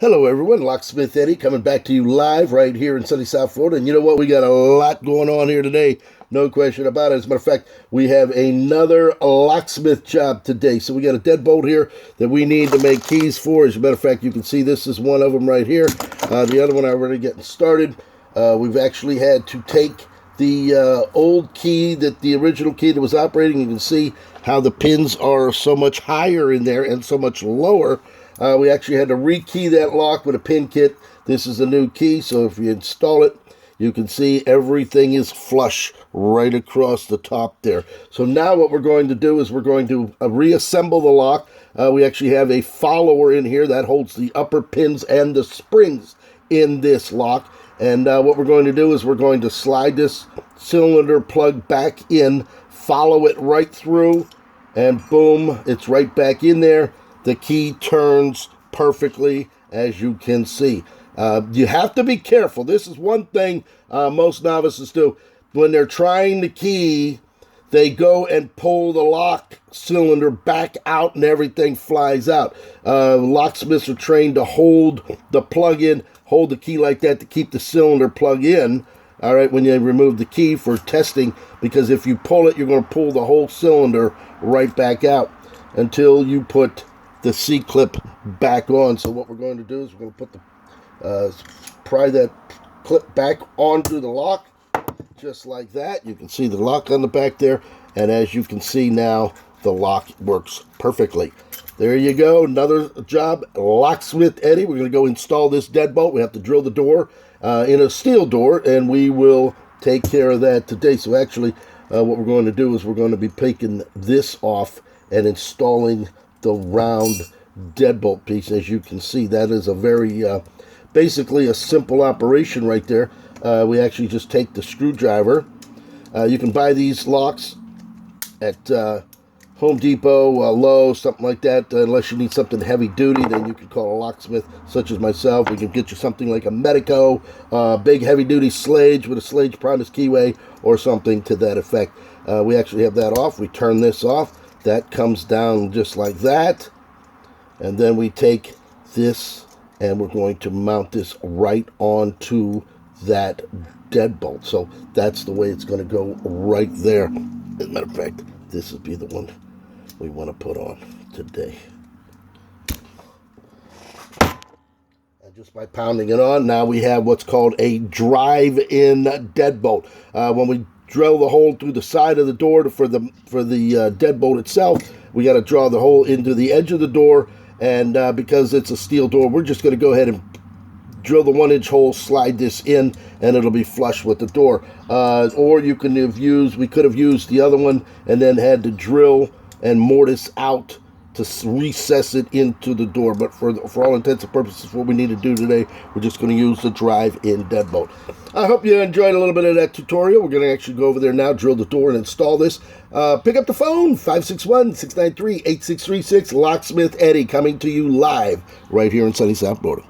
Hello everyone, Locksmith Eddy coming back to you live right here in sunny South Florida. And you know what? We got a lot going on here today. No question about it. As a matter of fact, we have another locksmith job today. So we got a deadbolt here that we need to make keys for. As a matter of fact, you can see this is one of them right here. The other one already getting started. We've actually had to take the old key, the original key that was operating. You can see how the pins are so much higher in there and so much lower. We actually had to rekey that lock with a pin kit. This is a new key, so if you install it, you can see everything is flush right across the top there. So now what we're going to do is we're going to reassemble the lock. We actually have a follower in here that holds the upper pins and the springs in this lock. And what we're going to do is we're going to slide this cylinder plug back in, follow it right through, and boom, it's right back in there. The key turns perfectly, as you can see. You have to be careful. This is one thing most novices do. When they're trying the key, they go and pull the lock cylinder back out and everything flies out. Locksmiths are trained to hold the plug in, hold the key like that to keep the cylinder plug in. All right, when you remove the key for testing, because if you pull it, you're going to pull the whole cylinder right back out until you put the C-clip back on. So what we're going to do is we're going to put the pry that clip back onto the lock, just like that. You can see the lock on the back there, and as you can see now, the lock works perfectly. There you go, another job, Locksmith Eddy. We're going to go install this deadbolt. We have to drill the door in a steel door, and we will take care of that today. So actually, what we're going to do is we're going to be taking this off and installing the round deadbolt piece. As you can see, that is a very basically a simple operation right there. We actually just take the screwdriver. You can buy these locks at Home Depot, Lowe's, something like that. Unless you need something heavy duty, then you can call a locksmith such as myself. We can get you something like a Medico, big heavy duty Slage with a Slage Primus keyway or something to that effect. We actually have that off. We turn this off. That comes down just like that, and then we take this and we're going to mount this right onto that deadbolt. So that's the way it's going to go right there. As a matter of fact, this would be the one we want to put on today. And just by pounding it on, now we have what's called a drive-in deadbolt. When we drill the hole through the side of the door for the deadbolt itself, we got to draw the hole into the edge of the door, and because it's a steel door, we're just going to go ahead and drill the 1-inch hole, slide this in, and it'll be flush with the door. Or you can have used, we could have used the other one and then had to drill and mortise out to recess it into the door. But for all intents and purposes, what we need to do today, we're just going to use the drive-in deadbolt. I hope you enjoyed a little bit of that tutorial. We're going to actually go over there now, drill the door, and install this. Pick up the phone, 561-693-8636. Locksmith Eddy coming to you live right here in sunny South Florida.